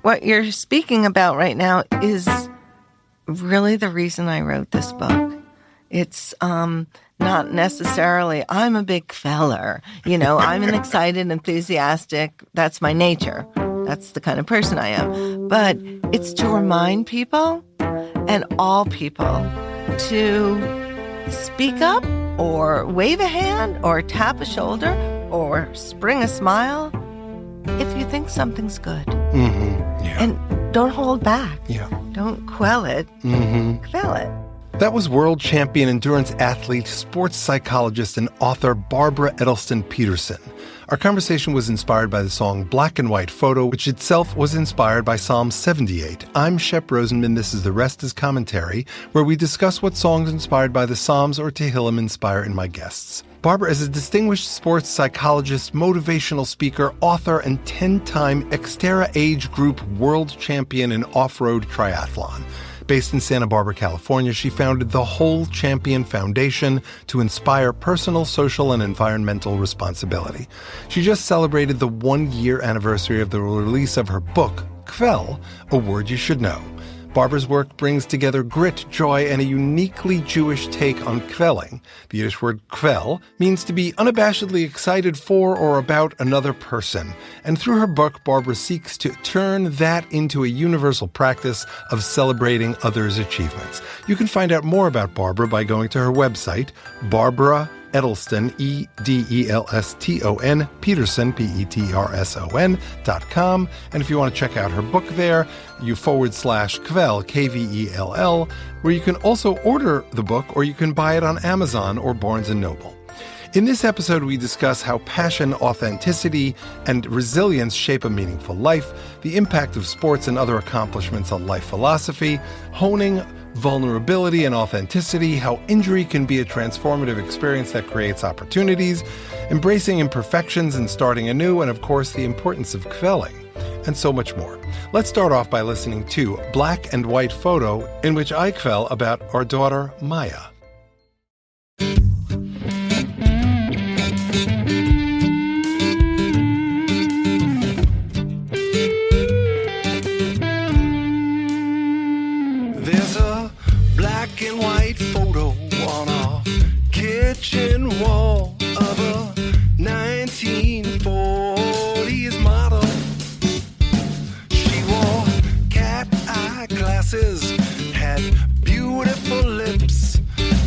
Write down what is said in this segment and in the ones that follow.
What you're speaking about right now is really the reason I wrote this book. It's not necessarily, I'm a big kveller. I'm an excited, enthusiastic, that's my nature. That's the kind of person I am. But it's to remind people, and all people, to speak up or wave a hand or tap a shoulder or spring a smile if you think something's good. Mm-hmm. Yeah. And don't hold back. Yeah. Don't quell it. Mm-hmm. Kvell it. That was world champion endurance athlete, sports psychologist, and author Barbara Edelston Peterson. Our conversation was inspired by the song Black and White Photo, which itself was inspired by Psalm 78. I'm Shep Rosenman. This is The Rest is Commentary, where we discuss what songs inspired by the Psalms or Tehillim inspire in my guests. Barbara is a distinguished sports psychologist, motivational speaker, author, and 10-time Xterra age group world champion in off-road triathlon. Based in Santa Barbara, California, she founded the Whole Champion Foundation to inspire personal, social, and environmental responsibility. She just celebrated the 1-year anniversary of the release of her book, Kvell, A Word You Should Know. Barbara's work brings together grit, joy, and a uniquely Jewish take on kvelling. The Yiddish word kvell means to be unabashedly excited for or about another person. And through her book, Barbara seeks to turn that into a universal practice of celebrating others' achievements. You can find out more about Barbara by going to her website, Barbara Edelston, Edelston, Peterson, Peterson.com. And if you want to check out her book there, you /Kvell, Kvell, where you can also order the book or you can buy it on Amazon or Barnes & Noble. In this episode, we discuss how passion, authenticity, and resilience shape a meaningful life, the impact of sports and other accomplishments on life philosophy, honing vulnerability and authenticity, how injury can be a transformative experience that creates opportunities, embracing imperfections and starting anew, and of course, the importance of kvelling, and so much more. Let's start off by listening to Black and White Photo, in which I kvell about our daughter, Maya. Black and white photo on our kitchen wall of a 1940s model. She wore cat eye glasses, had beautiful lips,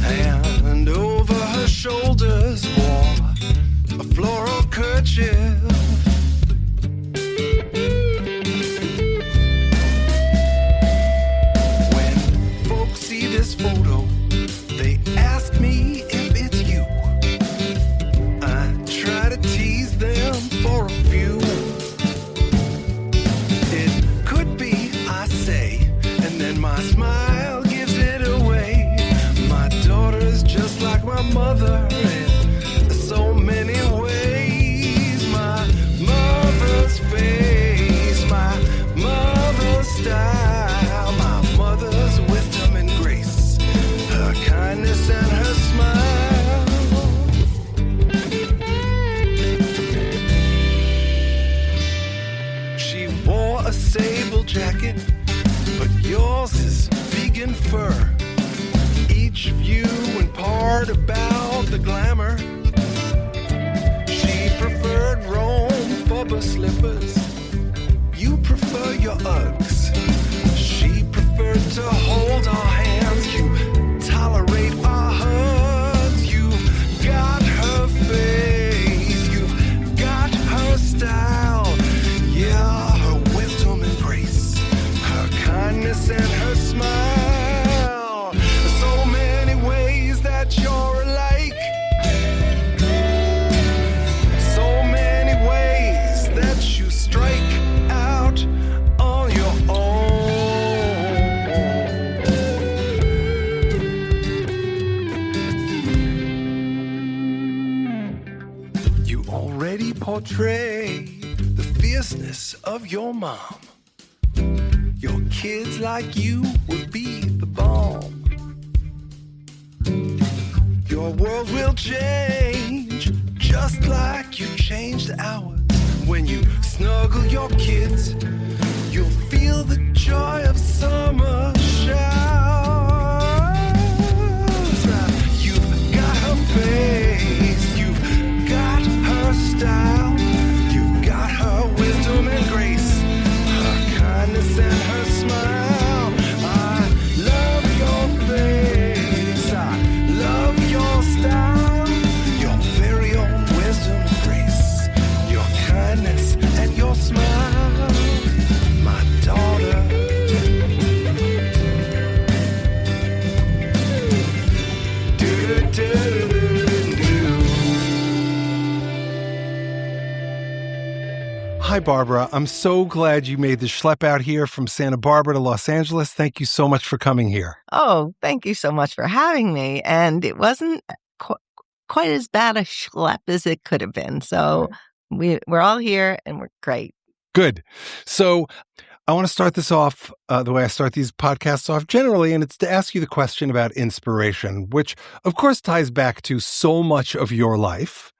and over her shoulders wore a floral kerchief. This photo, they ask me if it's you. I try to tease them for a few. It could be, I say, and then my smile gives it away. My daughter's just like my mother in so many ways. My mother's face, my mother's style, my mother's wisdom and grace, her kindness and her smile. She wore a sable jacket, but yours is vegan fur. Each view and part about the glamour. She preferred Rome for slippers. You prefer your Uggs. She preferred to hold our hands. You tolerate our hugs. You've got her face. You've got her style. Yeah, her wisdom and grace, her kindness and her smile. So many ways that you're alike. So many ways that you strike out on your own. You already portray the fierceness of your mom. Your kids like you would be the bomb. Your world will change just like you changed ours. When you snuggle your kids, you'll Hi, Barbara. I'm so glad you made the schlep out here from Santa Barbara to Los Angeles. Thank you so much for coming here. Oh, thank you so much for having me. And it wasn't quite as bad a schlep as it could have been. So we're all here and we're great. Good. So I want to start this off the way I start these podcasts off generally, and it's to ask you the question about inspiration, which of course ties back to so much of your life.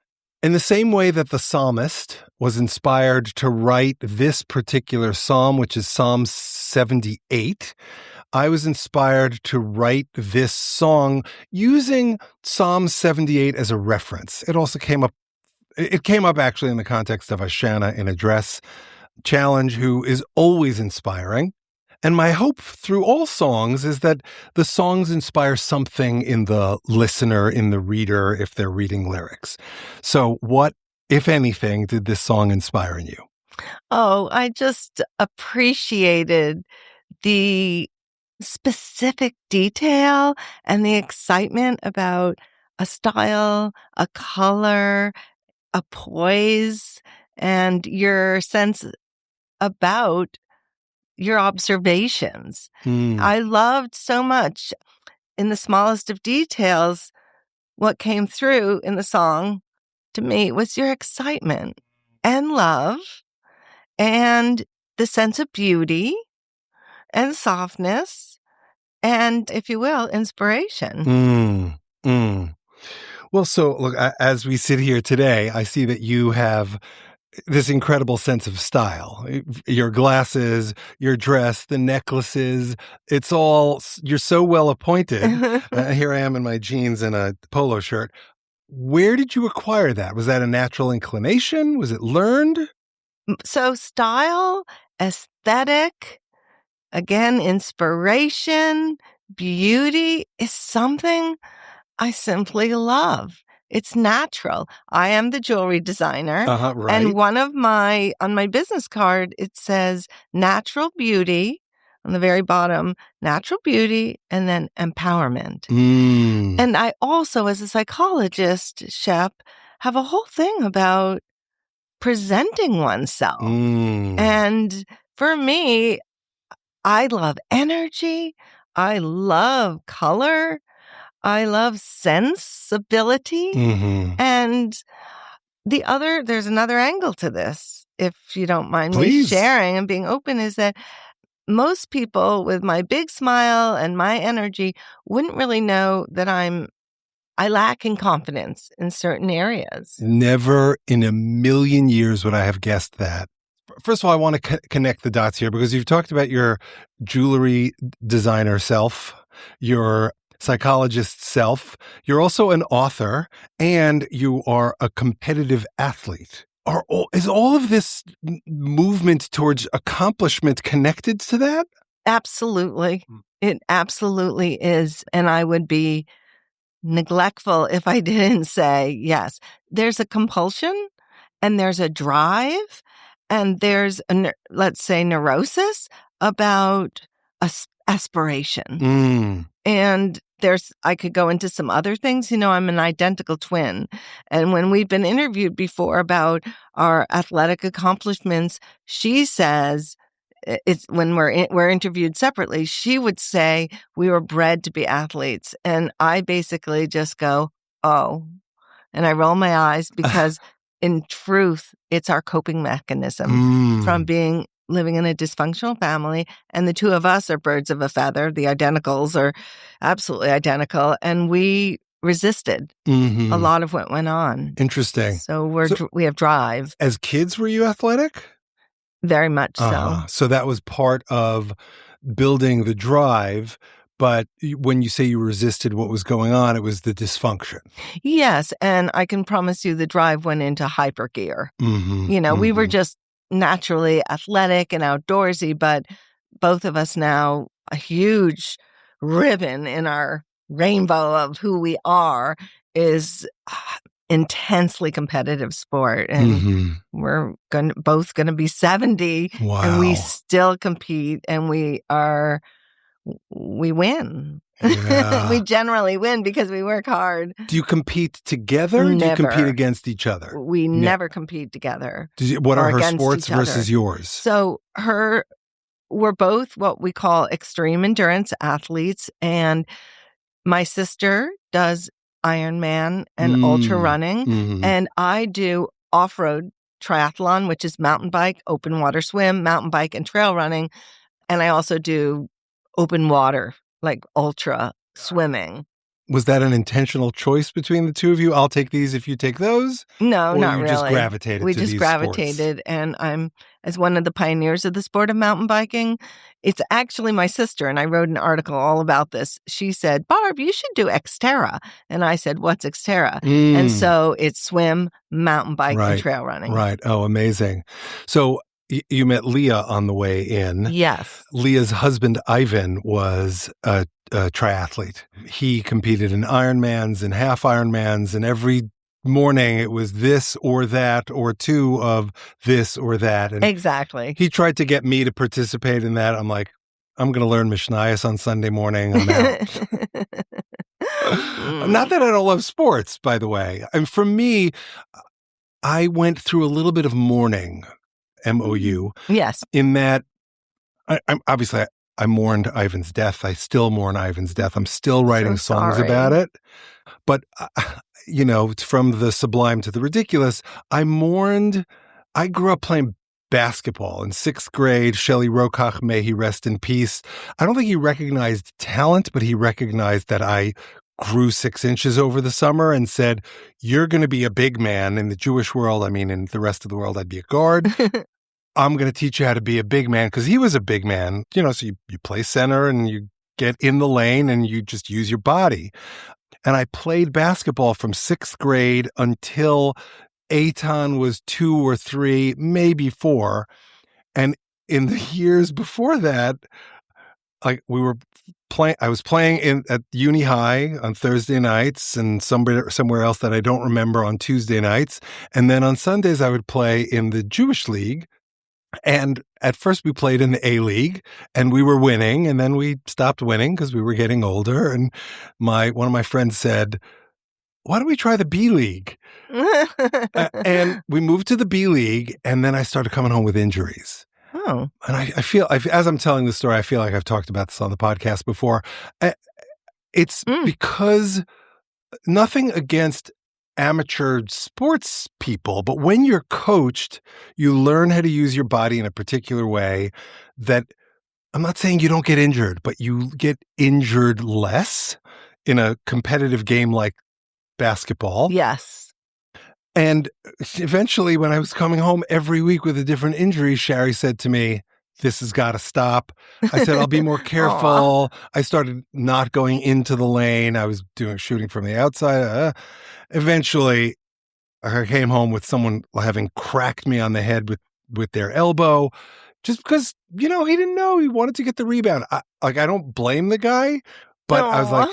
In the same way that the psalmist was inspired to write this particular psalm, which is Psalm 78, I was inspired to write this song using Psalm 78 as a reference. It also came up actually in the context of a Shanna in a Dress challenge who is always inspiring. And my hope through all songs is that the songs inspire something in the listener, in the reader, if they're reading lyrics. So what, if anything, did this song inspire in you? Oh, I just appreciated the specific detail and the excitement about a style, a color, a poise, and your sense about your observations. I loved so much in the smallest of details. What came through in the song to me was your excitement and love and the sense of beauty and softness and, if you will, inspiration. Well, so look, as we sit here today, I see that you have this incredible sense of style. Your glasses, your dress, the necklaces, it's all, you're so well appointed. Here I am in my jeans and a polo shirt. Where did you acquire that? Was that a natural inclination? Was it learned? So style, aesthetic, again, inspiration, beauty is something I simply love. It's natural. I am the jewelry designer. Right. And on my business card, it says natural beauty on the very bottom, natural beauty, and then empowerment. And I also, as a psychologist, Shep, have a whole thing about presenting oneself. And for me, I love energy. I love color. I love sensibility. And there's another angle to this, if you don't mind me sharing and being open, is that most people with my big smile and my energy wouldn't really know that I lack in confidence in certain areas. Never in a million years would I have guessed that. First of all, I want to connect the dots here because you've talked about your jewelry designer self, your psychologist self. You're also an author and you are a competitive athlete. Is all of this movement towards accomplishment connected to that? Absolutely. It absolutely is. And I would be neglectful if I didn't say, yes, there's a compulsion and there's a drive and there's let's say neurosis about aspiration. And I could go into some other things. I'm an identical twin. And when we've been interviewed before about our athletic accomplishments, she says, it's when we're interviewed separately, she would say we were bred to be athletes. And I basically just go, oh, and I roll my eyes because in truth, it's our coping mechanism from living in a dysfunctional family. And the two of us are birds of a feather. The identicals are absolutely identical. And we resisted a lot of what went on. Interesting. So we have drive. As kids, were you athletic? Very much so. So that was part of building the drive. But when you say you resisted what was going on, it was the dysfunction. Yes. And I can promise you the drive went into hyper gear. We were just naturally athletic and outdoorsy, but both of us now, a huge ribbon in our rainbow of who we are is intensely competitive sport. And we're both going to be 70 and we still compete and we are we win. Yeah. We generally win because we work hard. Do you compete together? Or do you compete Never. against each other? We never compete together. What or are her against sports each other. versus yours? So we're both what we call extreme endurance athletes, and my sister does Ironman and ultra running, Mhm. and I do off-road triathlon, which is mountain bike, open water swim, mountain bike, and trail running. And I also do open water, like ultra swimming. Was that an intentional choice between the two of you? I'll take these if you take those? No, Or not you really. just gravitated We to just these gravitated, and I'm, as one of the pioneers of the sport of mountain biking, it's actually my sister, and I wrote an article all about this. She said, Barb, you should do Xterra. And I said, what's Xterra? And so it's swim, mountain bike, and trail running. Right. Oh, amazing. So you met Leah on the way in. Yes. Leah's husband, Ivan, was a triathlete. He competed in Ironmans and half Ironmans, and every morning it was this or that or two of this or that. And exactly. he tried to get me to participate in that. I'm like, I'm going to learn Mishnayos on Sunday morning. I'm out. Not that I don't love sports, by the way. And for me, I went through a little bit of mourning, MOU. Yes. In that, I mourned Ivan's death. I still mourn Ivan's death. I'm still writing songs about it. But, from the sublime to the ridiculous, I grew up playing basketball in 6th grade. Shelley Rokach, may he rest in peace. I don't think he recognized talent, but he recognized that I grew 6 inches over the summer and said, you're going to be a big man. In the Jewish world, in the rest of the world, I'd be a guard. I'm going to teach you how to be a big man, because he was a big man, so you play center and you get in the lane and you just use your body. And I played basketball from 6th grade until Eitan was 2 or 3, maybe 4. And in the years before that, I was playing at Uni High on Thursday nights and somewhere else that I don't remember on Tuesday nights. And then on Sundays, I would play in the Jewish League. And at first we played in the A-League and we were winning, and then we stopped winning because we were getting older. And one of my friends said, why don't we try the B-League? And we moved to the B-League, and then I started coming home with injuries. Oh. And I feel, as I'm telling the story, I feel like I've talked about this on the podcast before. It's because nothing against amateur sports people, but when you're coached, you learn how to use your body in a particular way that, I'm not saying you don't get injured, but you get injured less in a competitive game like basketball. Yes. And eventually, when I was coming home every week with a different injury, Shari said to me, this has got to stop. I said, I'll be more careful. I started not going into the lane. I was shooting from the outside. Eventually, I came home with someone having cracked me on the head with their elbow, just because, he didn't know. He wanted to get the rebound. I don't blame the guy, but I was like,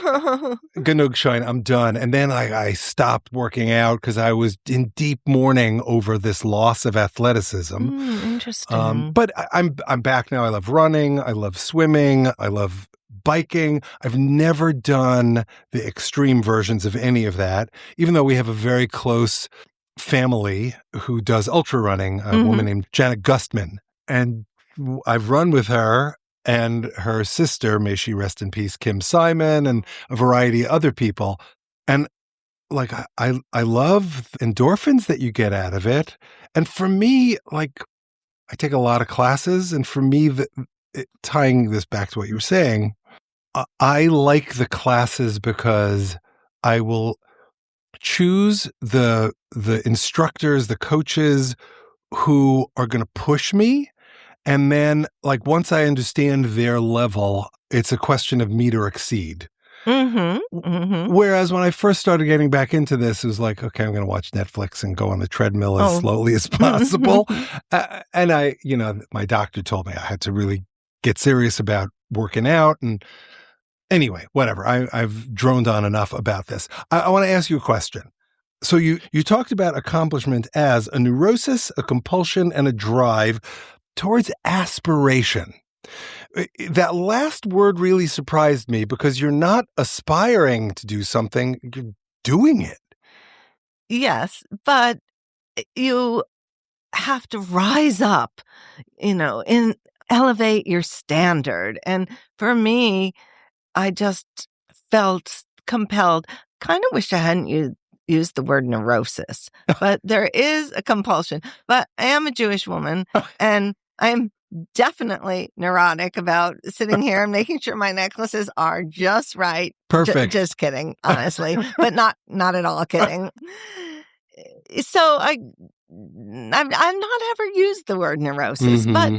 Genug Shine, I'm done. And then I stopped working out because I was in deep mourning over this loss of athleticism. Interesting. But I'm back now. I love running. I love swimming. I love biking. I've never done the extreme versions of any of that, even though we have a very close family who does ultra running, a woman named Janet Gustman. And I've run with her and her sister, may she rest in peace, Kim Simon, and a variety of other people. And I love endorphins that you get out of it. And for me, I take a lot of classes, and for me, tying this back to what you were saying, I like the classes because I will choose the instructors, the coaches who are going to push me. And then, once I understand their level, it's a question of meet or exceed. Whereas when I first started getting back into this, it was like, okay, I'm going to watch Netflix and go on the treadmill as slowly as possible. And my doctor told me I had to really get serious about working out. And anyway, whatever. I've droned on enough about this. I want to ask you a question. So you talked about accomplishment as a neurosis, a compulsion, and a drive towards aspiration. That last word really surprised me because you're not aspiring to do something, you're doing it. Yes, but you have to rise up, and elevate your standard. And for me, I just felt compelled. Kind of wish I hadn't used the word neurosis, but there is a compulsion. But I am a Jewish woman, and I'm definitely neurotic about sitting here and making sure my necklaces are just right. Perfect. Just kidding, honestly, but not at all kidding. So I've not ever used the word neurosis, but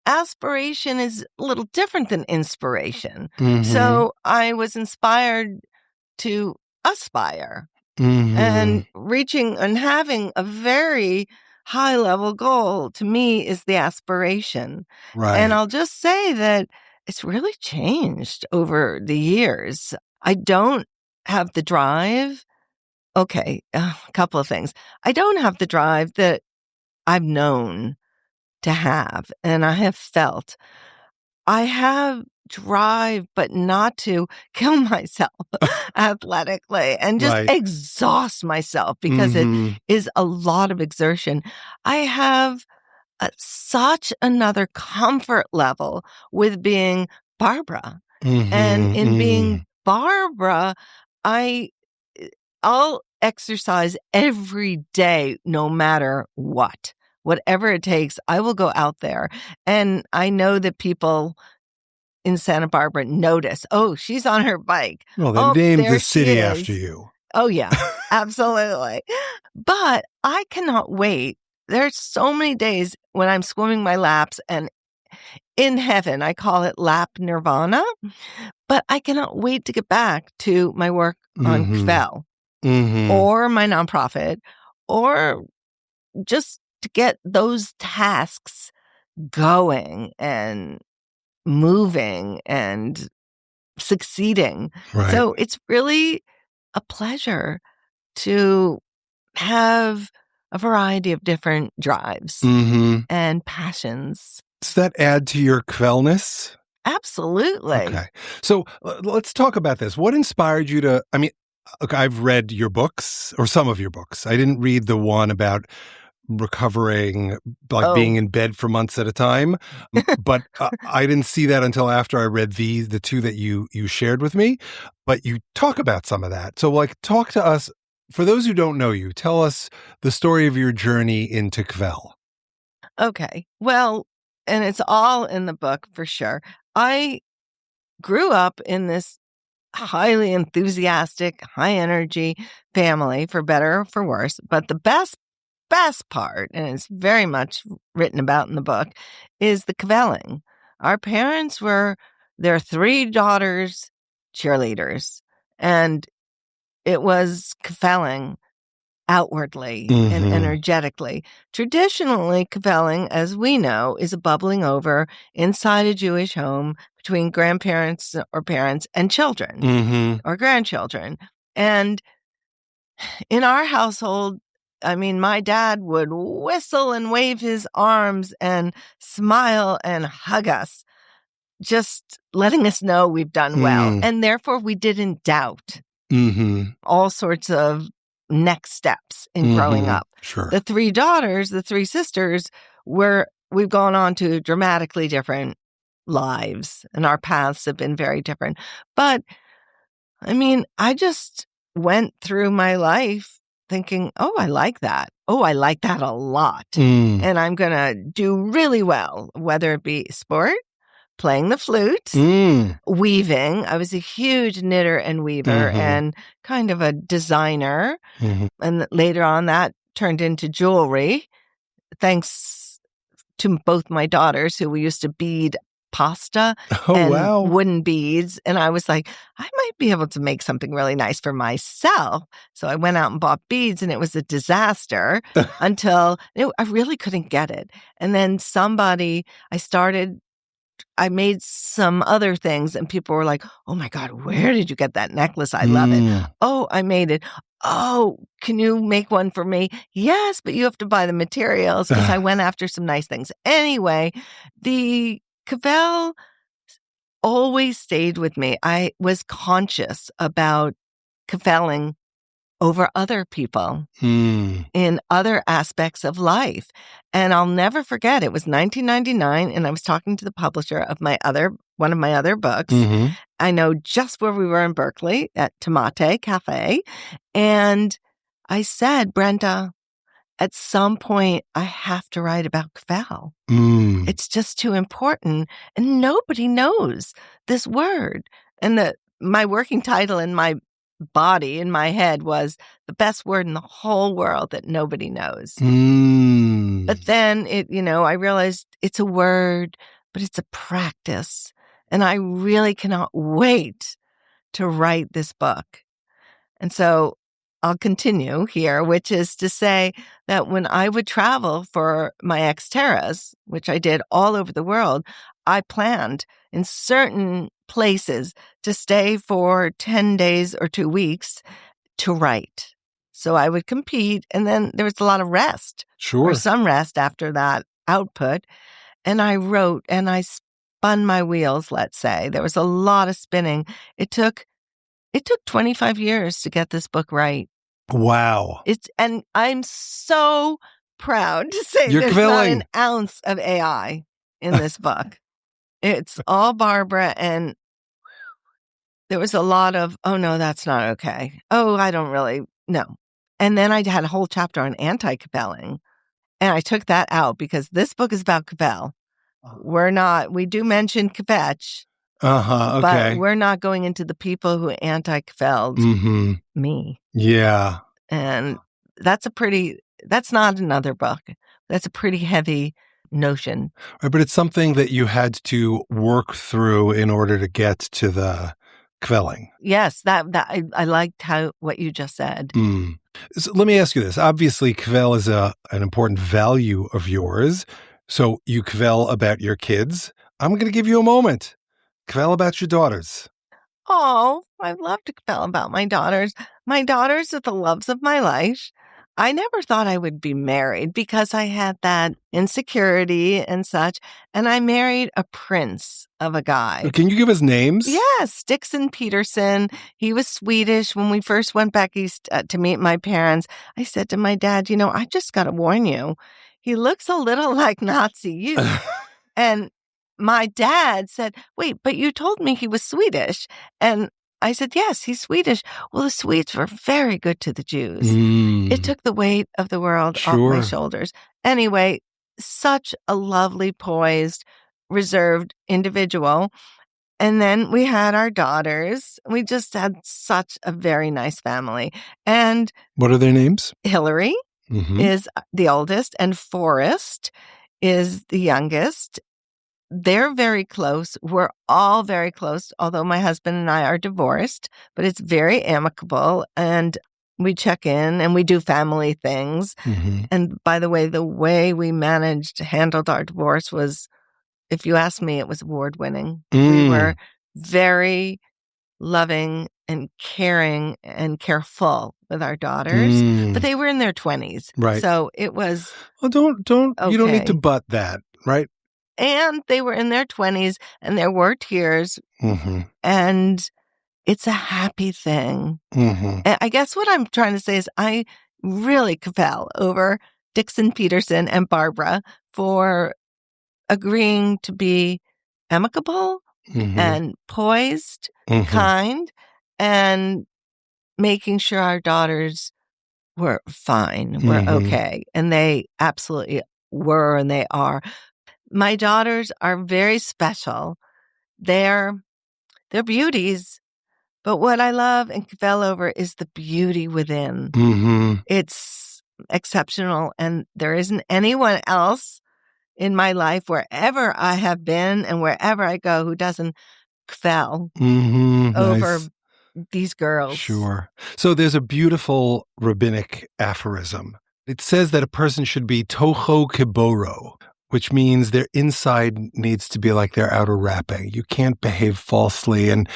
aspiration is a little different than inspiration. So I was inspired to aspire and reaching and having a very high level goal to me is the aspiration. Right. And I'll just say that it's really changed over the years. I don't have the drive. Okay, a couple of things. I don't have the drive that I've known to have, and I have felt. I have drive, but not to kill myself athletically and just exhaust myself because it is a lot of exertion. I have such another comfort level with being Barbara. And in being Barbara, I'll exercise every day, no matter what. Whatever it takes, I will go out there. And I know that people in Santa Barbara notice, oh, she's on her bike. Well, they named the city after you. Oh, yeah, absolutely. But I cannot wait. There's so many days when I'm swimming my laps and in heaven, I call it lap nirvana. But I cannot wait to get back to my work on Kvell or my nonprofit or just to get those tasks going and moving and succeeding. Right. So it's really a pleasure to have a variety of different drives and passions. Does that add to your Kvellness? Absolutely. Okay. So let's talk about this. What inspired you to, look, I've read your books or some of your books. I didn't read the one about recovering, being in bed for months at a time. But I didn't see that until after I read the two that you shared with me. But you talk about some of that. So talk to us. For those who don't know you, tell us the story of your journey into Kvell. Okay. Well, and it's all in the book for sure. I grew up in this highly enthusiastic, high energy family, for better or for worse. But the best part, and it's very much written about in the book, is the kvelling. Our parents were their 3 daughters cheerleaders, and it was kvelling outwardly and energetically. Traditionally, kvelling, as we know, is a bubbling over inside a Jewish home between grandparents or parents and children or grandchildren. And in our household, my dad would whistle and wave his arms and smile and hug us, just letting us know we've done well. And therefore, we didn't doubt all sorts of next steps in growing up. Sure. The 3 daughters, the 3 sisters, we've gone on to dramatically different lives, and our paths have been very different. But, I just went through my life thinking, oh, I like that. Oh, I like that a lot. And I'm going to do really well, whether it be sport, playing the flute, weaving. I was a huge knitter and weaver and kind of a designer. And later on, that turned into jewelry, thanks to both my daughters, who we used to bead pasta and wooden beads. And I was like, I might be able to make something really nice for myself. So I went out and bought beads, and it was a disaster until I really couldn't get it. And then I made some other things, and people were like, oh my God, where did you get that necklace? I love it. Oh, I made it. oh, can you make one for me? Yes, but you have to buy the materials because I went after some nice things. Anyway, the Kvell always stayed with me. I was conscious about kvelling over other people in other aspects of life. And I'll never forget, it was 1999, and I was talking to the publisher of one of my other books. I know just where we were in Berkeley at Tomate Cafe. And I said, Brenda, at some point, I have to write about Kvell. It's just too important. And nobody knows this word. And my working title in my body, in my head, was the best word in the whole world that nobody knows. But then I realized it's a word, but it's a practice. And I really cannot wait to write this book. And so I'll continue here, which is to say that when I would travel for my Xterras, which I did all over the world, I planned in certain places to stay for 10 days or 2 weeks to write. So I would compete, and then there was a lot of rest. Sure. Or some rest after that output. And I wrote, and I spun my wheels, let's say. There was a lot of spinning. It took 25 years to get this book right. Wow. And I'm so proud to say You're there's kvelling. not an ounce of AI in this book. It's all Barbara, and there was a lot of, oh, no, that's not okay. Oh, I don't really, no. And then I had a whole chapter on anti-kvelling, and I took that out because this book is about Kvell. We do mention kvetch, okay. but we're not going into the people who anti-kvelled me. Yeah. And that's not another book. That's a pretty heavy notion. Right, but it's something that you had to work through in order to get to the kvelling. Yes, that I liked what you just said. So let me ask you this. Obviously, Kvell is an important value of yours. So you Kvell about your kids. I'm going to give you a moment. Kvell about your daughters. Oh, I love to Kvell about my daughters. My daughters are the loves of my life. I never thought I would be married because I had that insecurity and such. And I married a prince of a guy. Can you give us names? Yes, Peterson. He was Swedish. When we first went back east to meet my parents, I said to my dad, I just got to warn you. He looks a little like Nazi youth. And my dad said, wait, but you told me he was Swedish. And I said, yes, he's Swedish. Well, the Swedes were very good to the Jews. It took the weight of the world off my shoulders. Anyway, such a lovely, poised, reserved individual. And then we had our daughters. We just had such a very nice family. And what are their names? Hillary is the oldest, and Forrest is the youngest. They're very close. We're all very close, although my husband and I are divorced, but it's very amicable, and we check in and we do family things. And by the way we handled our divorce was, if you ask me, it was award-winning. We were very loving and caring and careful with our daughters, but they were in their 20s. Right. So it was Well, don't okay. You don't need to butt that, right? And they were in their 20s, and there were tears, and it's a happy thing. And I guess what I'm trying to say is I really Kvell over Peterson and Barbara for agreeing to be amicable and poised, kind, and making sure our daughters were fine, were okay. And they absolutely were, and they are. My daughters are very special. They're beauties. But what I love and Kvell over is the beauty within. It's exceptional. And there isn't anyone else in my life, wherever I have been and wherever I go, who doesn't Kvell over these girls. Sure. So there's a beautiful rabbinic aphorism. It says that a person should be toho kiboro, which means their inside needs to be like their outer wrapping. You can't behave falsely. And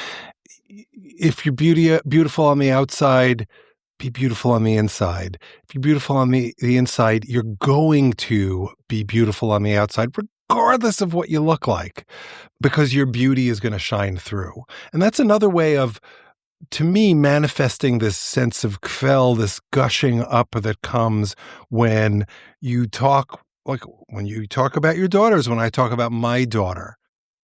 if you're beautiful on the outside, be beautiful on the inside. If you're beautiful on the inside, you're going to be beautiful on the outside, regardless of what you look like, because your beauty is going to shine through. And that's another way of, to me, manifesting this sense of Kvell, this gushing up that comes when you talk, like when you talk about your daughters, when I talk about my daughter,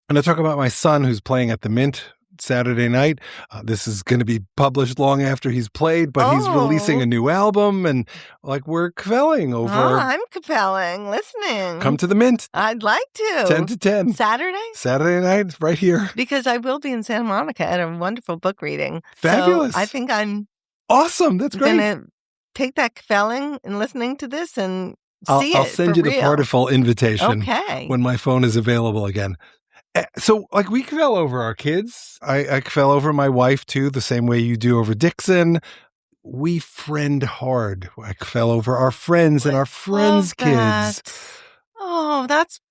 and I talk about my son who's playing at the Mint Saturday night. This is going to be published long after he's played, but he's releasing a new album, and like we're kvelling over. Oh, I'm kvelling, listening. Come to the Mint. I'd like to. 10 to 10. Saturday night, right here. Because I will be in Santa Monica at a wonderful book reading. Fabulous. So I think I'm awesome. That's great. going to take that kvelling and listening to this and see I'll send you the Partiful invitation when my phone is available again. So, like, we kvell over our kids. I kvell over my wife, too, the same way you do over Dixon. We friend hard. I kvell over our friends and our friends' kids. Oh,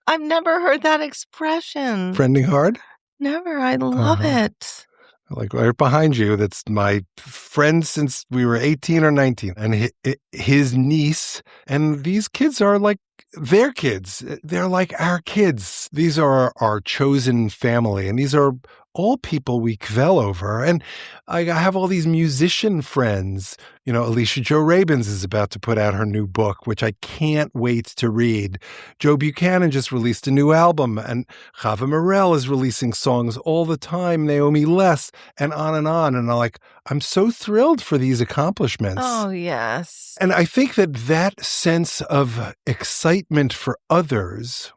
I've never heard that expression. Friending hard? Never. I love it. Like right behind you, that's my friend since we were 18 or 19. And his niece, and these kids are like their kids. They're like our kids. These are our chosen family, and these are all people we kvell over. And I have all these musician friends. You know, Alicia Jo Rabins is about to put out her new book, which I can't wait to read. Joe Buchanan just released a new album, and Chava Morel is releasing songs all the time, Naomi Less, and on and on. And I'm so thrilled for these accomplishments. Oh, yes. And I think that sense of excitement for others,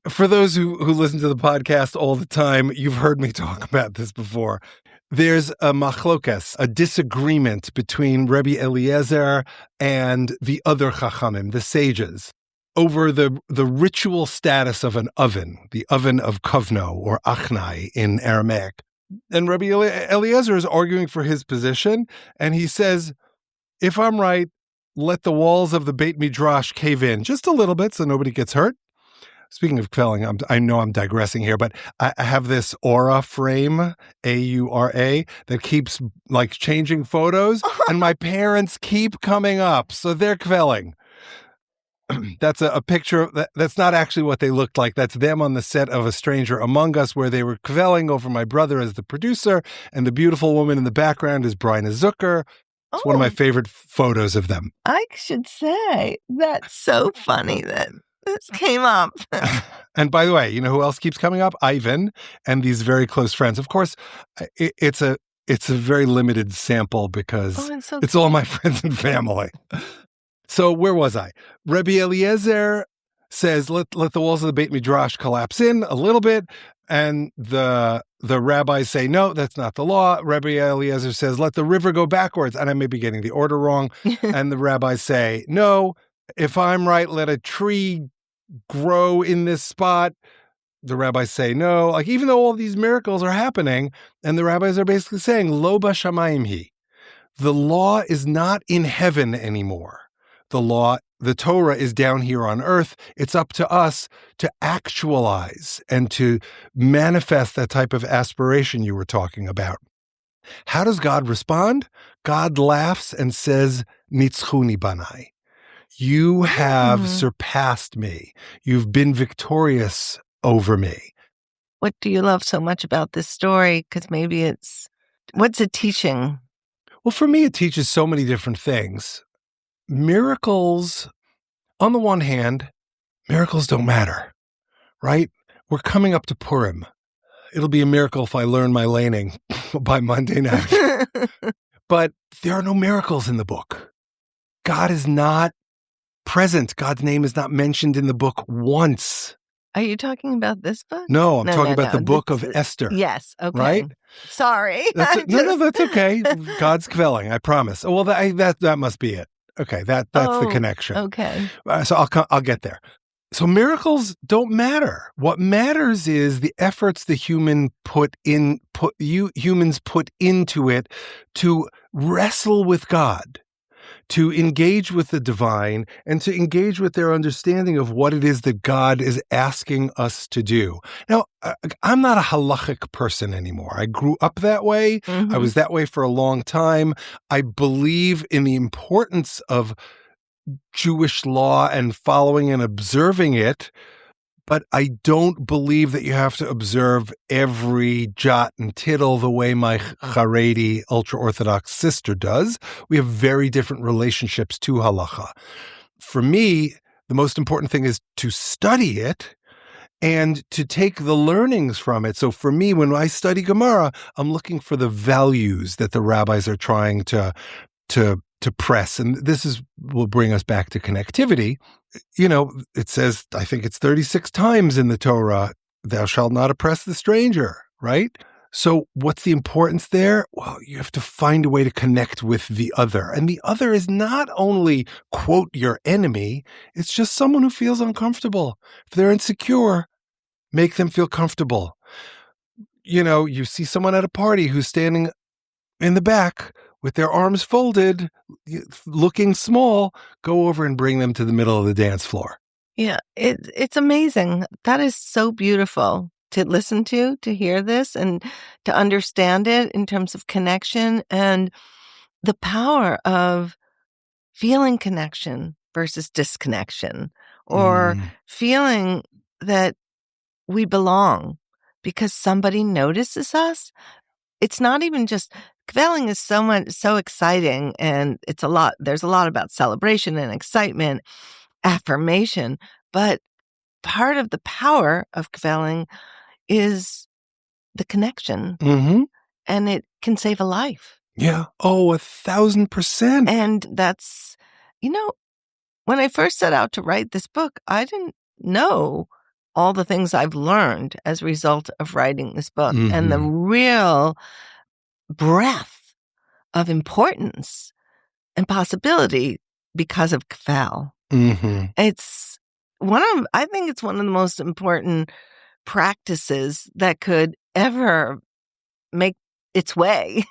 for those who listen to the podcast all the time, you've heard me talk about this before. There's a machlokas, a disagreement between Rebbe Eliezer and the other chachamim, the sages, over the ritual status of an oven, the oven of kovno or achnai in Aramaic. And Rebbe Eliezer is arguing for his position, and he says, if I'm right, let the walls of the Beit Midrash cave in just a little bit so nobody gets hurt. Speaking of kvelling, I know I'm digressing here, but I have this Aura frame, AURA, that keeps like changing photos, and my parents keep coming up, so they're kvelling. That's a picture that's not actually what they looked like. That's them on the set of A Stranger Among Us, where they were kvelling over my brother as the producer, and the beautiful woman in the background is Bryna Zucker. It's one of my favorite photos of them. I should say, that's so funny that this came up. And by the way, you know who else keeps coming up? Ivan and these very close friends. Of course, it's a very limited sample because it's all my friends and family. So where was I? Rebbe Eliezer says, let the walls of the Beit Midrash collapse in a little bit. And the rabbis say, no, that's not the law. Rebbe Eliezer says, let the river go backwards. And I may be getting the order wrong. And the rabbis say, no, if I'm right, let a tree grow in this spot. The rabbis say, no. Like, even though all these miracles are happening, and the rabbis are basically saying, lo b'shamayim hi. The law is not in heaven anymore. The Torah is down here on earth. It's up to us to actualize and to manifest that type of aspiration you were talking about. How does God respond? God laughs and says, Nitzchuni banai. You have surpassed me. You've been victorious over me. What do you love so much about this story? Because maybe what's it teaching? Well, for me, it teaches so many different things. Miracles, on the one hand, miracles don't matter, right? We're coming up to Purim. It'll be a miracle if I learn my laning by Monday night. But there are no miracles in the book. God is not present. God's name is not mentioned in the book once. Are you talking about this book? No, I'm talking about the book of Esther. Yes, okay. Right? Sorry. No, that's okay. God's kvelling, I promise. Well, that must be it. Okay, that's the connection. Okay. So I'll get there. So miracles don't matter. What matters is the efforts the humans put into it to wrestle with God, to engage with the divine and to engage with their understanding of what it is that God is asking us to do. Now, I'm not a halachic person anymore. I grew up that way. I was that way for a long time. I believe in the importance of Jewish law and following and observing it. But I don't believe that you have to observe every jot and tittle the way my Haredi ultra-Orthodox sister does. We have very different relationships to halacha. For me, the most important thing is to study it and to take the learnings from it. So for me, when I study Gemara, I'm looking for the values that the rabbis are trying to press. And this will bring us back to connectivity. You know, it says, I think it's 36 times in the Torah, thou shalt not oppress the stranger, right? So what's the importance there? Well, you have to find a way to connect with the other. And the other is not only, quote, your enemy, it's just someone who feels uncomfortable. If they're insecure, make them feel comfortable. You know, you see someone at a party who's standing in the back with their arms folded, looking small, go over and bring them to the middle of the dance floor. Yeah, it's amazing. That is so beautiful to listen to hear this and to understand it in terms of connection and the power of feeling connection versus disconnection, or feeling that we belong because somebody notices us. It's not even just kvelling is so exciting, and there's a lot about celebration and excitement, affirmation, but part of the power of kvelling is the connection, and it can save a life. Yeah. Oh, 1,000%. And that's, when I first set out to write this book, I didn't know all the things I've learned as a result of writing this book and the real breadth of importance and possibility because of Kvell. I think it's one of the most important practices that could ever make its way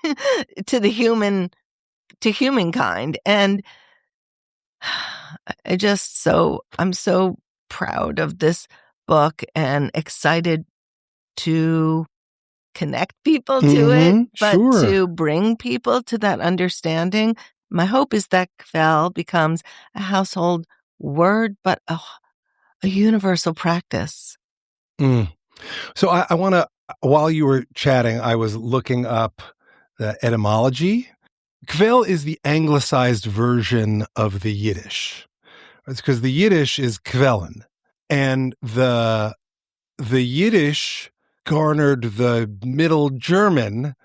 to humankind. And I'm so proud of this book and excited to connect people to it, but to bring people to that understanding. My hope is that Kvell becomes a household word, but a universal practice. So I want to, while you were chatting, I was looking up the etymology. Kvell is the anglicized version of the Yiddish. It's because the Yiddish is kvellen, and the Yiddish garnered the Middle German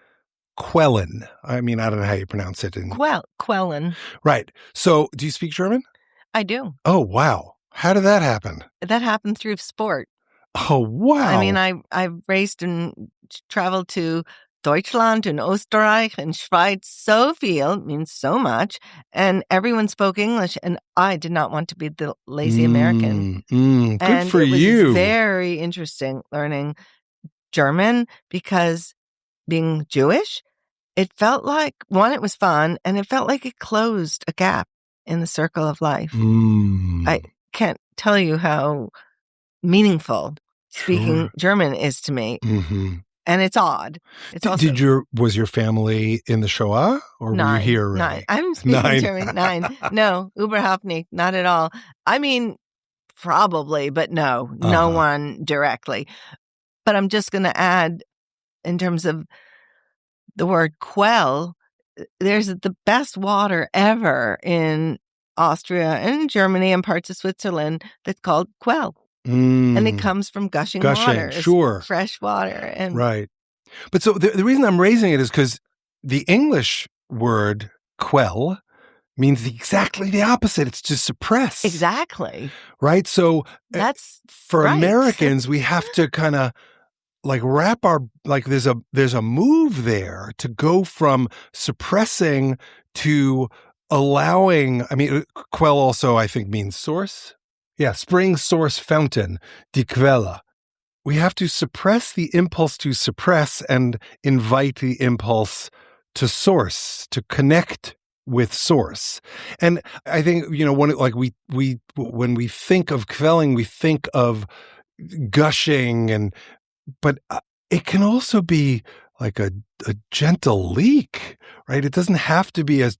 quellen. I mean, I don't know how you pronounce it. Quellen. Right. So do you speak German? I do. Oh, wow. How did that happen? That happened through sport. Oh, wow. I mean, I raced and traveled to Deutschland and Österreich and Schweiz so viel, means so much, and everyone spoke English, and I did not want to be the lazy American. Good for you. It was very interesting learning German because being Jewish, it felt like, one, it was fun, and it felt like it closed a gap in the circle of life. I can't tell you how meaningful speaking German is to me. And it's odd. It's awesome. Was your family in the Shoah, or were you here already? 9. I'm speaking German. 9. No, überhaupt nicht. Not at all. I mean, probably, but no one directly. But I'm just going to add, in terms of the word Kvell, there's the best water ever in Austria and Germany and parts of Switzerland that's called Kvell. And it comes from gushing water. Sure. Fresh water. And right. But so the reason I'm raising it is because the English word quell means exactly the opposite. It's to suppress. Exactly. Right? So that's for right. Americans, we have to kind of like there's a move there to go from suppressing to allowing. I mean, quell also, I think, means source. Yeah, spring, source, fountain, die Quelle. We have to suppress the impulse to suppress and invite the impulse to source, to connect with source. And I think, when we think of kvelling, we think of gushing but it can also be like a gentle leak, right? It doesn't have to be a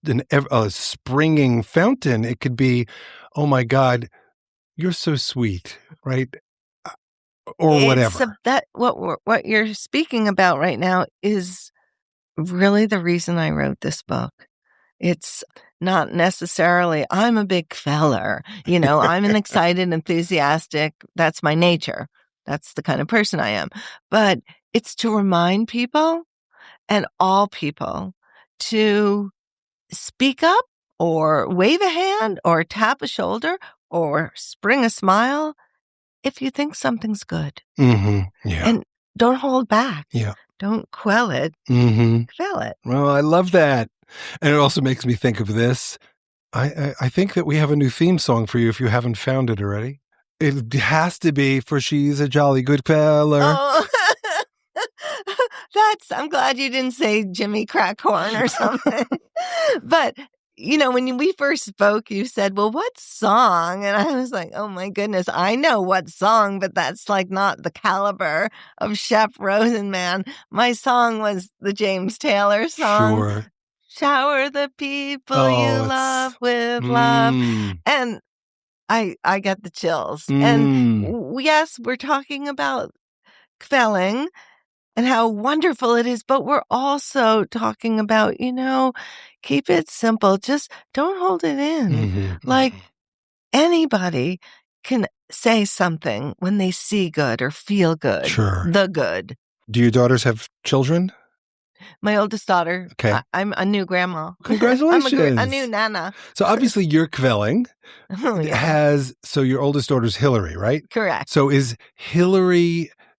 springing fountain. It could be, oh my God, you're so sweet, right? Or whatever. What you're speaking about right now is really the reason I wrote this book. It's not necessarily, I'm a big kveller, I'm an excited, enthusiastic, that's my nature. That's the kind of person I am. But it's to remind people and all people to speak up or wave a hand or tap a shoulder or spring a smile if you think something's good. Mm-hmm. Yeah. And don't hold back. Yeah. Don't quell it. Mm-hmm. Kvell it. Well, I love that. And it also makes me think of this. I think that we have a new theme song for you if you haven't found it already. It has to be For She's a Jolly Good Kveller. Oh, I'm glad you didn't say Jimmy Crackhorn or something. But, when we first spoke, you said, well, what song? And I was like, oh my goodness, I know what song, but that's like not the caliber of Shep Rosenman. My song was the James Taylor song. Sure. Shower the people you love with love. And I get the chills. And yes, we're talking about kvelling and how wonderful it is, but we're also talking about, keep it simple. Just don't hold it in. Mm-hmm. Like anybody can say something when they see good or feel good. Sure. The good. Do your daughters have children? My oldest daughter. Okay. I'm a new grandma. Congratulations. I'm a new nana. So obviously you're kvelling. Oh, yeah. So your oldest daughter's Hillary, right? Correct. So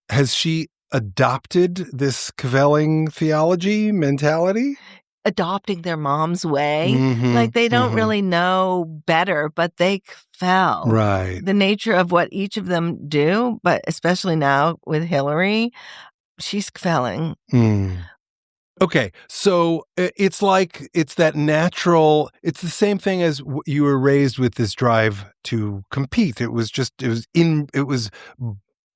has she adopted this kvelling theology mentality? Adopting their mom's way. Mm-hmm, like they don't really know better, but they kvell. Right. The nature of what each of them do, but especially now with Hillary, she's kvelling. Okay, so it's that natural, it's the same thing as you were raised with this drive to compete. It was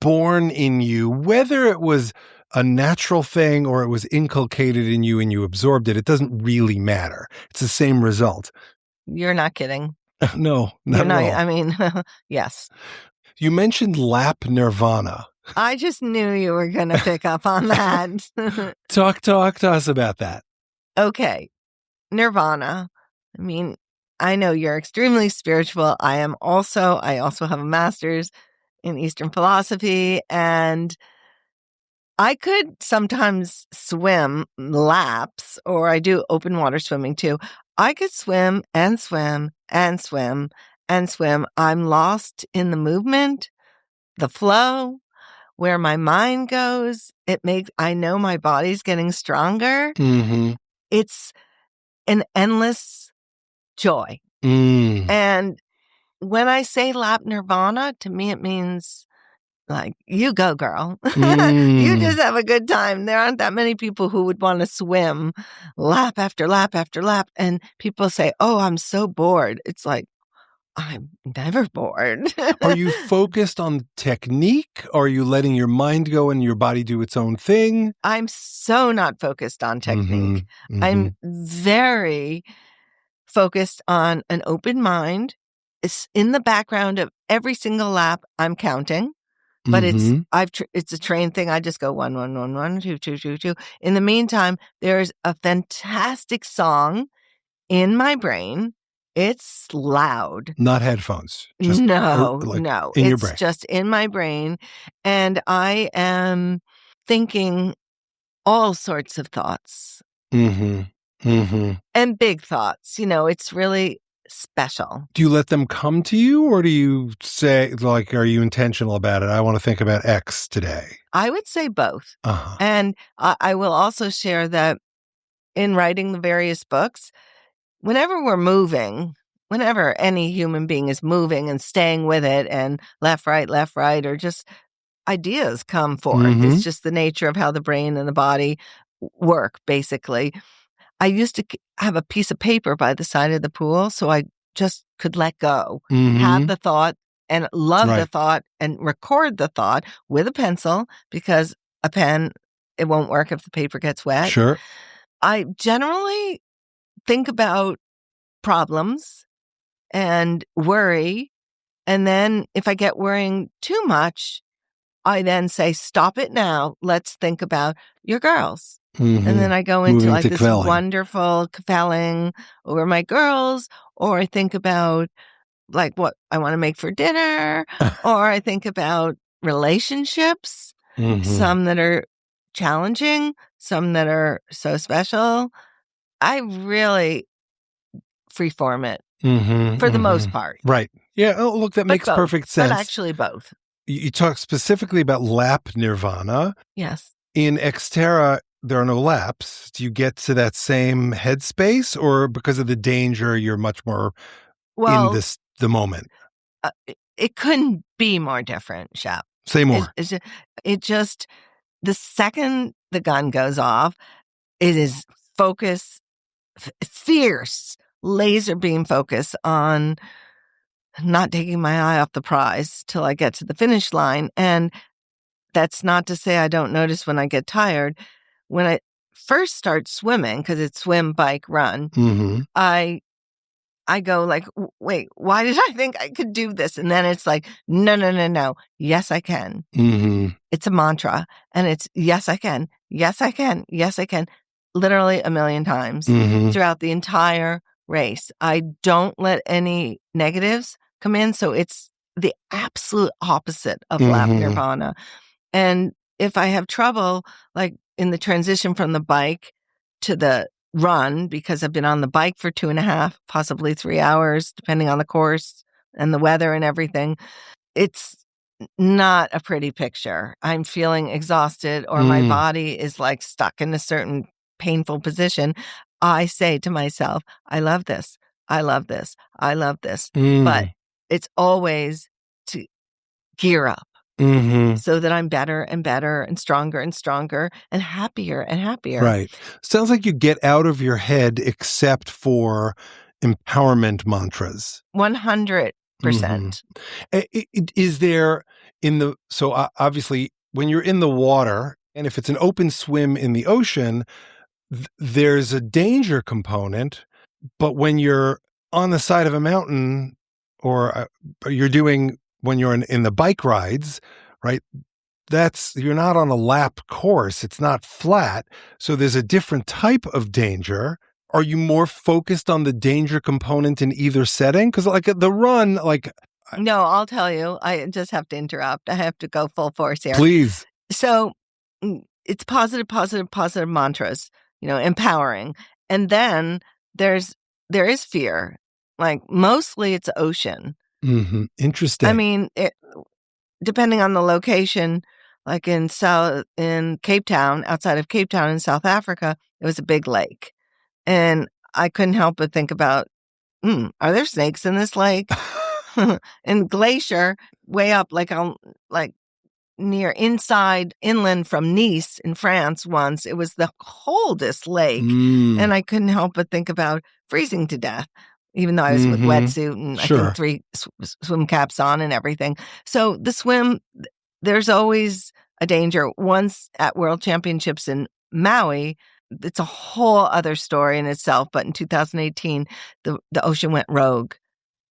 born in you, whether it was a natural thing or it was inculcated in you and you absorbed it, it doesn't really matter. It's the same result. You're not kidding. No, not at all. I mean, yes. You mentioned lap nirvana. I just knew you were going to pick up on that. Talk to us about that. Okay. Nirvana. I mean, I know you're extremely spiritual. I also have a master's in Eastern philosophy, and I could sometimes swim laps, or I do open water swimming too. I could swim and swim and swim and swim. I'm lost in the movement, the flow, where my mind goes. I know my body's getting stronger. Mm-hmm. It's an endless joy. And when I say lap nirvana, to me, it means like, you go, girl. You just have a good time. There aren't that many people who would want to swim lap after lap after lap. And people say, oh, I'm so bored. It's like, I'm never bored. Are you focused on technique? Or are you letting your mind go and your body do its own thing? I'm so not focused on technique. I'm very focused on an open mind. It's in the background of every single lap. I'm counting. But it's a trained thing. I just go 1, 1, 1, 1, 2, 2, 2, 2. In the meantime, there's a fantastic song in my brain. It's loud. Not headphones. No. In your brain. It's just in my brain. And I am thinking all sorts of thoughts. And big thoughts. It's really special. Do you let them come to you, or do you say, like, are you intentional about it? I want to think about X today. I would say both. And I will also share that in writing the various books, whenever we're moving, whenever any human being is moving and staying with it and left, right, or just ideas come forth. It's just the nature of how the brain and the body work, basically. I used to have a piece of paper by the side of the pool so I just could let go, Mhm. have the thought and love the Right. thought and record the thought with a pencil because a pen, it won't work if the paper gets wet. Sure. I generally think about problems and worry. And then if I get worrying too much, I then say, stop it now. Let's think about your girls. Mhm. And then I go into Moving like to this kvelling. wonderful kvelling over my girls, or I think about like what I want to make for dinner, or I think about relationships, Mhm. some that are challenging, some that are so special. I really freeform it Mhm. for the most Mhm. part, Right. Yeah. Oh, look, that but makes both, perfect but sense. actually both. You talk specifically about lap nirvana. Yes. In Xterra, there are no laps. Do you get to that same headspace, or because of the danger, you're much more in Well, the moment? it couldn't be more different, Shep. Say more. It just, the second the gun goes off, it is focus, fierce laser beam focus on not taking my eye off the prize till I get to the finish line. And that's not to say I don't notice when I get tired. When I first start swimming, because it's swim, bike, run, Mhm. I go like, wait, why did I think I could do this? And then it's like, no, no, no, no. Yes, I can. Mhm. It's a mantra. And it's, yes, I can. Yes, I can. Yes, I can. Literally a million times Mhm. throughout the entire race. I don't let any negatives come in. So it's the absolute opposite of lap Mhm. nirvana. And if I have trouble, like in the transition from the bike to the run, because I've been on the bike for 2.5, possibly 3 hours, depending on the course and the weather and everything, it's not a pretty picture. I'm feeling exhausted or my body is like stuck in a certain painful position. I say to myself, I love this. I love this. I love this. But it's always to gear up Mhm. so that I'm better and better and stronger and happier and happier. Right. Sounds like you get out of your head except for empowerment mantras. 100%. Is there obviously when you're in the water, and if it's an open swim in the ocean, there's a danger component, but when you're on the side of a mountain or you're doing when you're in the bike rides, right? You're not on a lap course. It's not flat. So there's a different type of danger. Are you more focused on the danger component in either setting? Because like the run, like No, I'll tell you. I just have to interrupt. I have to go full force here. please. So it's positive, positive, positive mantras, empowering. And then there is fear. Like mostly it's ocean. Interesting. I mean, depending on the location, like in Cape Town, outside of Cape Town in South Africa, it was a big lake. And I couldn't help but think about, are there snakes in this lake? In Glacier, way up, like near inland from Nice in France once, it was the coldest lake. And I couldn't help but think about freezing to death, even though I was with wetsuit and Sure. I think 3 swim caps on and everything. So the swim, there's always a danger. Once at World Championships in Maui, it's a whole other story in itself. But in 2018, the ocean went rogue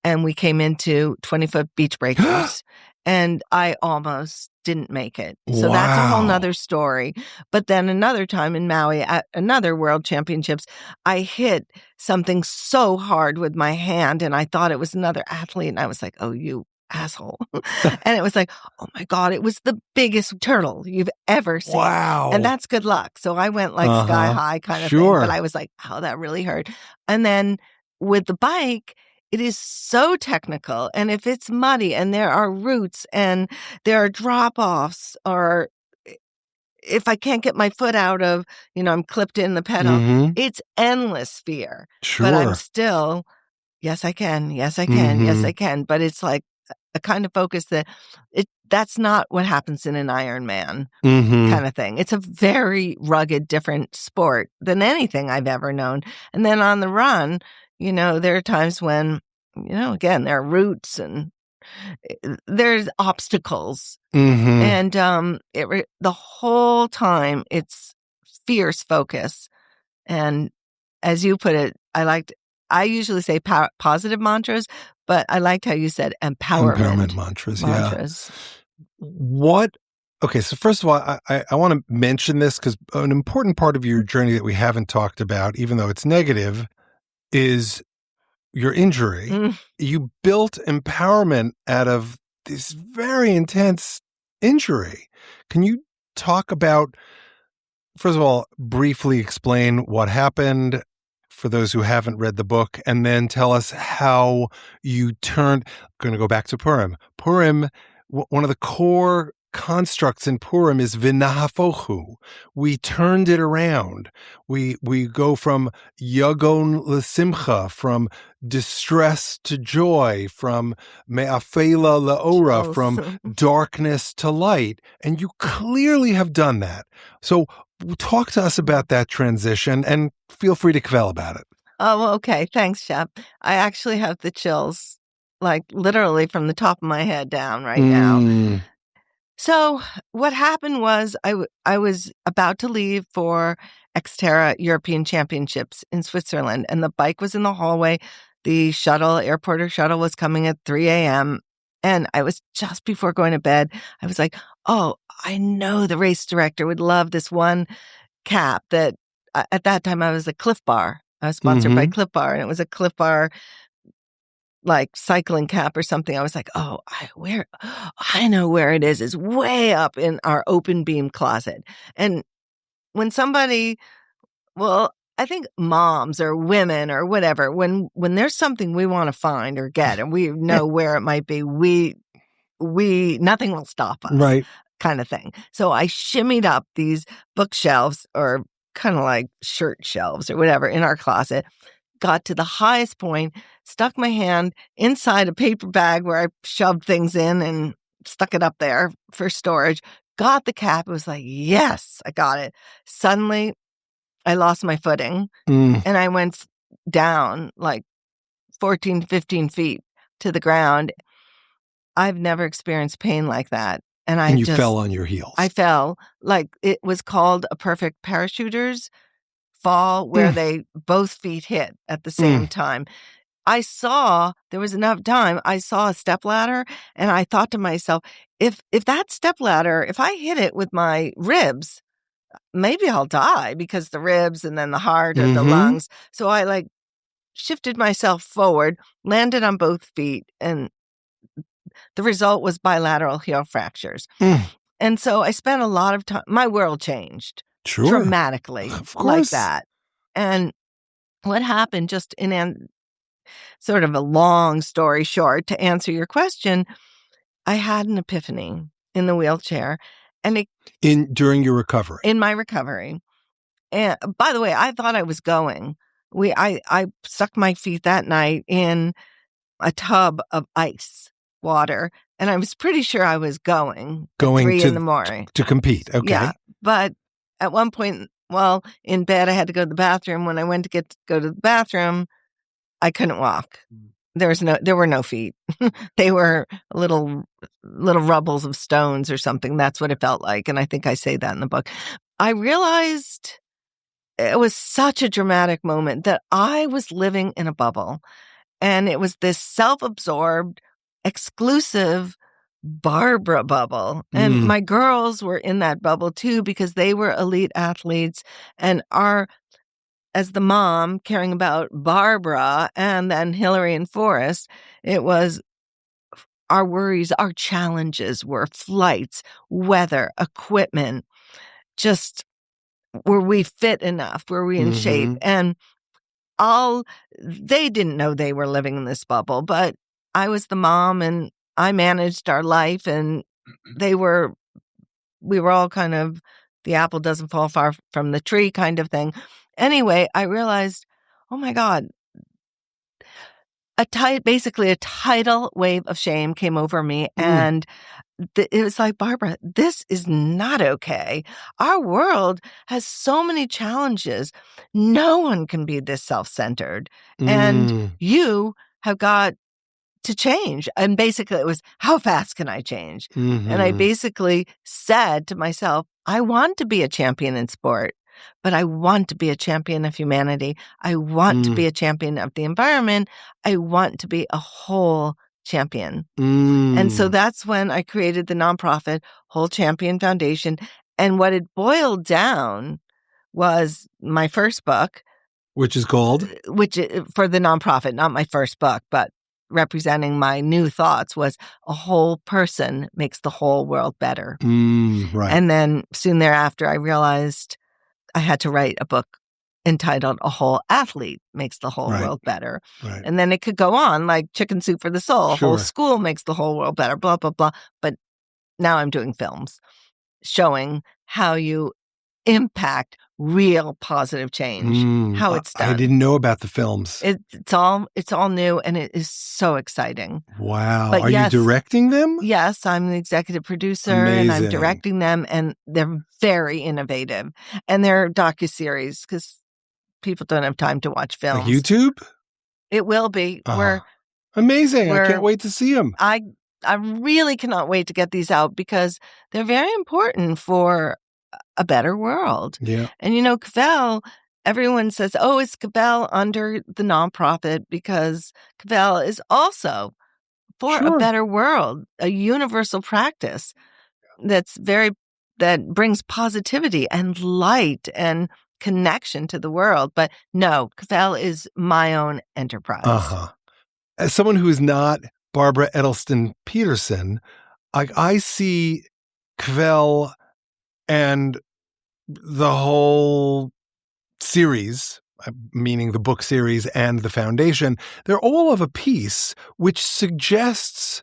and we came into 20-foot beach breakers and I almost didn't make it. So that's a whole nother story. But then another time in Maui at another World Championships, I hit something so hard with my hand and I thought it was another athlete. And I was like, oh, you asshole. And it was like, oh my God, it was the biggest turtle you've ever seen. Wow. And that's good luck. So I went like sky high kind of thing. But I was like, oh, that really hurt. And then with the bike, it is so technical. And if it's muddy and there are roots and there are drop-offs, or if I can't get my foot out of, I'm clipped in the pedal, it's endless fear. Sure. But I'm still, yes, I can. Yes, I can. Yes, I can. But it's like a kind of focus that that's not what happens in an Ironman Mm-hmm. kind of thing. It's a very rugged, different sport than anything I've ever known. And then on the run, there are times when, again, there are roots and there's obstacles. Mm-hmm. And the whole time it's fierce focus. And as you put it, I usually say positive mantras, but I liked how you said empowerment mantras. mantras. Yeah. Okay, so first of all, I want to mention this because an important part of your journey that we haven't talked about, even though it's negative, is your injury. Mm. You built empowerment out of this very intense injury. Can you talk about, first of all, briefly explain what happened for those who haven't read the book, and then tell us how you turned, going to go back to Purim. Purim, one of the core constructs in Purim is v'nahafochu. We turned it around. We go from yagon l'simcha, from distress to joy, from me'afela le'ora, from darkness to light. And you clearly have done that. So talk to us about that transition, and feel free to kvell about it. Oh, okay. Thanks, Shep. I actually have the chills, like literally from the top of my head down right now. So what happened was I was about to leave for Xterra European Championships in Switzerland, and the bike was in the hallway. The airport shuttle was coming at 3 a.m. And I was just before going to bed. I was like, oh, I know the race director would love this one cap that at that time I was a Cliff Bar. I was sponsored by Cliff Bar, and it was a Cliff Bar like cycling cap or something. I was like, oh, I know where it is. It's way up in our open beam closet. And when somebody, well, I think moms or women or whatever, when there's something we want to find or get and we know where it might be, we nothing will stop us. Right. Kind of thing. So I shimmied up these bookshelves, or kind of like shirt shelves or whatever, in our closet, got to the highest point, stuck my hand inside a paper bag where I shoved things in and stuck it up there for storage, got the cap. It was like, yes, I got it. Suddenly, I lost my footing and I went down like 14, 15 feet to the ground. I've never experienced pain like that. And you fell on your heels. I fell. Like, it was called a perfect parachuter's fall, where they both feet hit at the same time. I saw, there was enough time, I saw a stepladder, and I thought to myself, if that stepladder, if I hit it with my ribs, maybe I'll die, because the ribs and then the heart or the lungs. So I like shifted myself forward, landed on both feet, and the result was bilateral heel fractures. And so I spent a lot of time, my world changed dramatically like that. And what happened, just in sort of a long story short, to answer your question, I had an epiphany in the wheelchair, and during your recovery. In my recovery. And by the way, I thought I was going. I stuck my feet that night in a tub of ice water, and I was pretty sure I was going at 3 in the morning to compete. Okay. Yeah, but at one point, well, in bed, I had to go to the bathroom. When I went to go to the bathroom, I couldn't walk. There were no feet. They were little rubbles of stones or something. That's what it felt like. And I think I say that in the book. I realized it was such a dramatic moment that I was living in a bubble. And it was this self-absorbed, exclusive Barbara bubble. And my girls were in that bubble too, because they were elite athletes, and as the mom caring about Barbara and then Hillary and Forrest, it was our worries, our challenges were flights, weather, equipment, just were we fit enough? Were we in shape? And they didn't know they were living in this bubble, but I was the mom and I managed our life, and we were all kind of, the apple doesn't fall far from the tree kind of thing. Anyway, I realized, oh my God, basically a tidal wave of shame came over me. And it was like, Barbara, this is not okay. Our world has so many challenges. No one can be this self-centered. And you have got to change. And basically it was, how fast can I change? And I basically said to myself, I want to be a champion in sport, but I want to be a champion of humanity. I want to be a champion of the environment. I want to be a whole champion. And so that's when I created the nonprofit Whole Champion Foundation. And what it boiled down was my first book, which is called? For the nonprofit, not my first book, but representing my new thoughts, was a whole person makes the whole world better. Right. And then soon thereafter, I realized I had to write a book entitled A Whole Athlete Makes the Whole World Better. Right. And then it could go on like Chicken Soup for the Soul, Sure. Whole School Makes the Whole World Better, blah, blah, blah. But now I'm doing films showing how you impact real positive change, how it's done. I didn't know about the films. It's all new, and it is so exciting. Wow. But Are you directing them? Yes, I'm the executive producer. Amazing. And I'm directing them, and they're very innovative. And they're docuseries because people don't have time to watch films. Like YouTube? It will be. Amazing. I can't wait to see them. I really cannot wait to get these out because they're very important for a better world. Yeah. And Kvell, everyone says, oh, it's Kvell under the nonprofit because Kvell is also for a better world, a universal practice that brings positivity and light and connection to the world. But no, Kvell is my own enterprise. As someone who is not Barbara Edelston Peterson, I see Kvell and the whole series, meaning the book series and the foundation, they're all of a piece, which suggests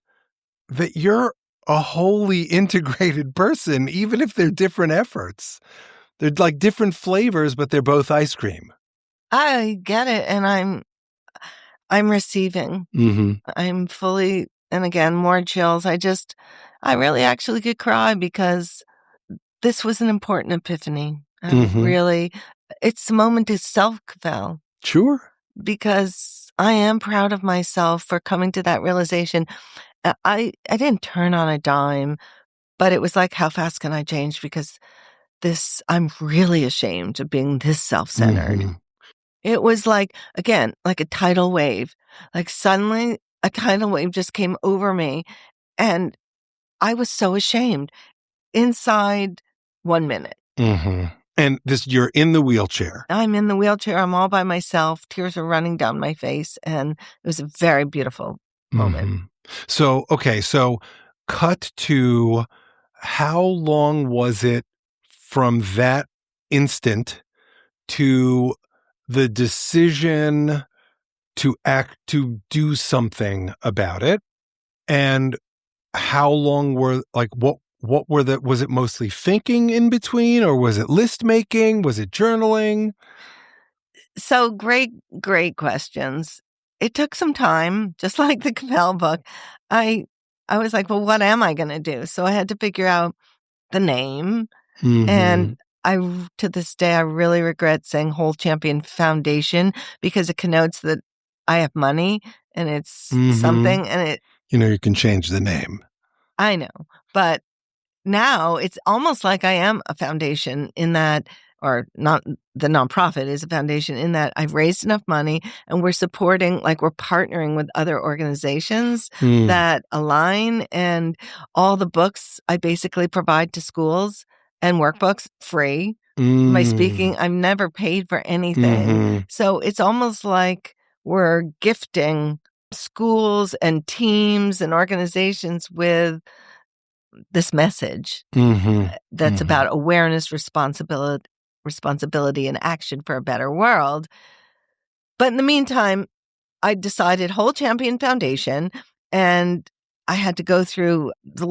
that you're a wholly integrated person, even if they're different efforts. They're like different flavors, but they're both ice cream. I get it, and I'm receiving. I'm fully, and again, more chills. I really actually could cry because this was an important epiphany. Really, it's the moment to self-Kvell. Sure. Because I am proud of myself for coming to that realization. I didn't turn on a dime, but it was like, how fast can I change? Because I'm really ashamed of being this self-centered. It was like, again, like a tidal wave. Like suddenly a tidal wave just came over me, and I was so ashamed inside 1 minute. And you're in the wheelchair. I'm in the wheelchair. I'm all by myself. Tears are running down my face. And it was a very beautiful moment. So cut to how long was it from that instant to the decision to do something about it? And how long was it mostly thinking in between, or was it list making? Was it journaling? So great questions. It took some time, just like the Kvell book. I was like, well, what am I going to do? So I had to figure out the name. And to this day, I really regret saying Whole Champion Foundation because it connotes that I have money and it's something, and you can change the name. I know, but now it's almost like I am a foundation in that, or not, the nonprofit is a foundation in that I've raised enough money and we're partnering with other organizations that align, and all the books I basically provide to schools and workbooks free. My speaking, I'm never paid for anything. So it's almost like we're gifting schools and teams and organizations with this message that's about awareness, responsibility, and action for a better world. But in the meantime, I decided Whole Champion Foundation, and I had to go through the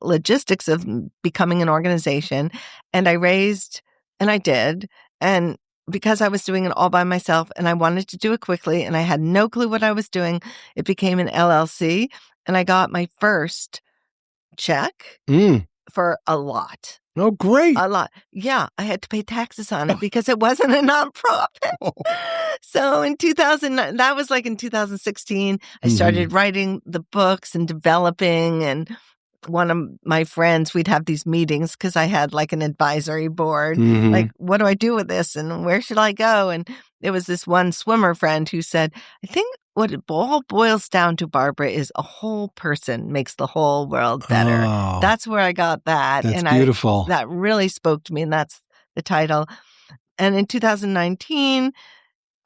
logistics of becoming an organization, and I did. And because I was doing it all by myself and I wanted to do it quickly and I had no clue what I was doing, it became an LLC and I got my first check for a lot. Oh, great. A lot. Yeah, I had to pay taxes on it because it wasn't a nonprofit. So in 2009, that was like in 2016, I started writing the books and developing. And one of my friends, we'd have these meetings because I had like an advisory board. Like, what do I do with this? And where should I go? And there was this one swimmer friend who said, I think what it all boils down to, Barbara, is a whole person makes the whole world better. Oh, that's where I got that. That's and beautiful. That really spoke to me, and that's the title. And in 2019,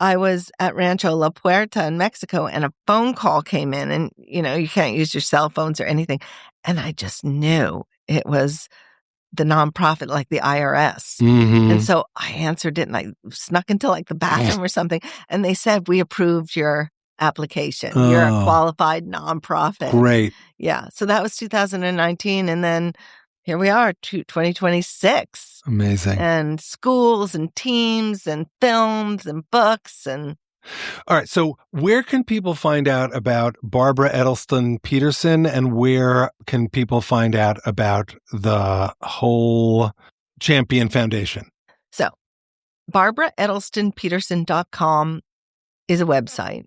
I was at Rancho La Puerta in Mexico, and a phone call came in, and, you can't use your cell phones or anything. And I just knew it was the nonprofit, like the IRS. And so I answered it, and I snuck into like the bathroom or something, and they said, we approved your application. You're a qualified nonprofit. Great. Yeah. So that was 2019. And then here we are, 2026. Amazing. And schools and teams and films and books. And all right. So where can people find out about Barbara Edelston Peterson, and where can people find out about the whole Champion Foundation? So BarbaraEdelstonPeterson.com is a website.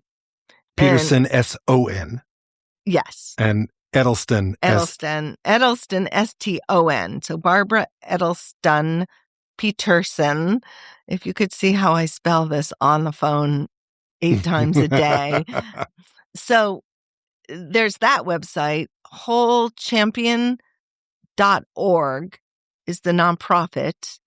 Peterson, S-O-N. Yes. And Edelston. Edelston, S-T-O-N. So Barbara Edelston Peterson. If you could see how I spell this on the phone 8 times a day. So there's that website. WholeChampion.org is the nonprofit.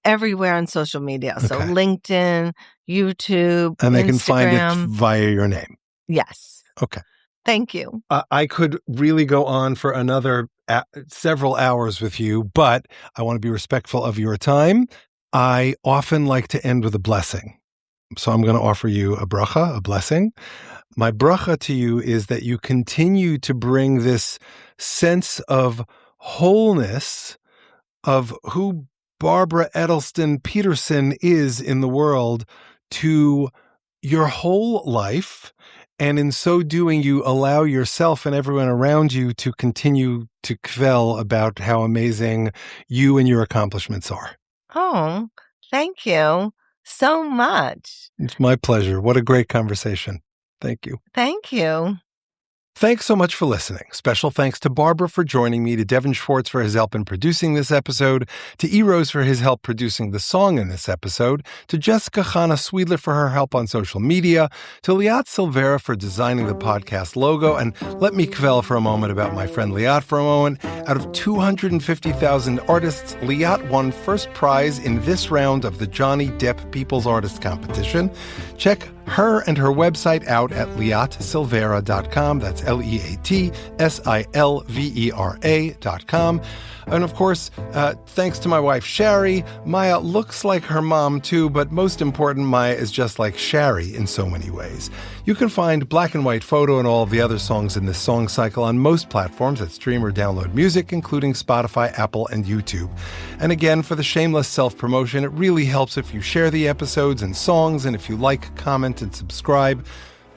Everywhere on social media. Okay. So LinkedIn, YouTube, and they Instagram. Can find it via your name. Yes. Okay. Thank you. I could really go on for another several hours with you, but I want to be respectful of your time. I often like to end with a blessing. So I'm going to offer you a bracha, a blessing. My bracha to you is that you continue to bring this sense of wholeness of who Barbara Edelston Peterson is in the world to your whole life. And in so doing, you allow yourself and everyone around you to continue to kvell about how amazing you and your accomplishments are. Oh, thank you so much. It's my pleasure. What a great conversation. Thank you. Thank you. Thanks so much for listening. Special thanks to Barbara for joining me, to Devin Schwartz for his help in producing this episode, to E-Rose for his help producing the song in this episode, to Jessica Chana Swedler for her help on social media, to Liat Silvera for designing the podcast logo, and let me kvell for a moment about my friend Liat for a moment. Out of 250,000 artists, Liat won first prize in this round of the Johnny Depp People's Artist Competition. Check her and her website out at liatsilvera.com. That's LeATSilvera.com. And of course, thanks to my wife, Shari. Maya looks like her mom too, but most important, Maya is just like Shari in so many ways. You can find Black and White Photo and all of the other songs in this song cycle on most platforms that stream or download music, including Spotify, Apple, and YouTube. And again, for the shameless self-promotion, it really helps if you share the episodes and songs, and if you like, comment, and subscribe,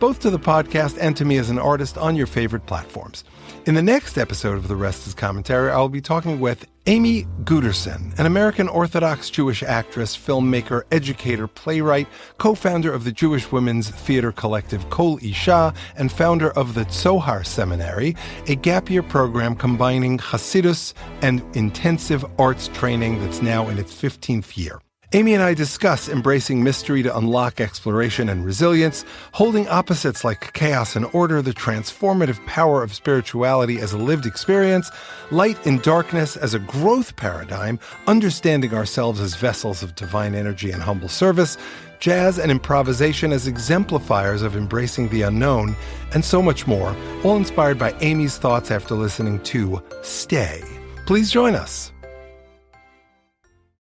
both to the podcast and to me as an artist on your favorite platforms. In the next episode of The Rest is Commentary, I'll be talking with Amy Guterson, an American Orthodox Jewish actress, filmmaker, educator, playwright, co-founder of the Jewish women's theater collective Kol Isha, and founder of the Tzohar Seminary, a gap-year program combining Hasidus and intensive arts training that's now in its 15th year. Amy and I discuss embracing mystery to unlock exploration and resilience, holding opposites like chaos and order, the transformative power of spirituality as a lived experience, light and darkness as a growth paradigm, understanding ourselves as vessels of divine energy and humble service, jazz and improvisation as exemplifiers of embracing the unknown, and so much more, all inspired by Amy's thoughts after listening to Stay. Please join us.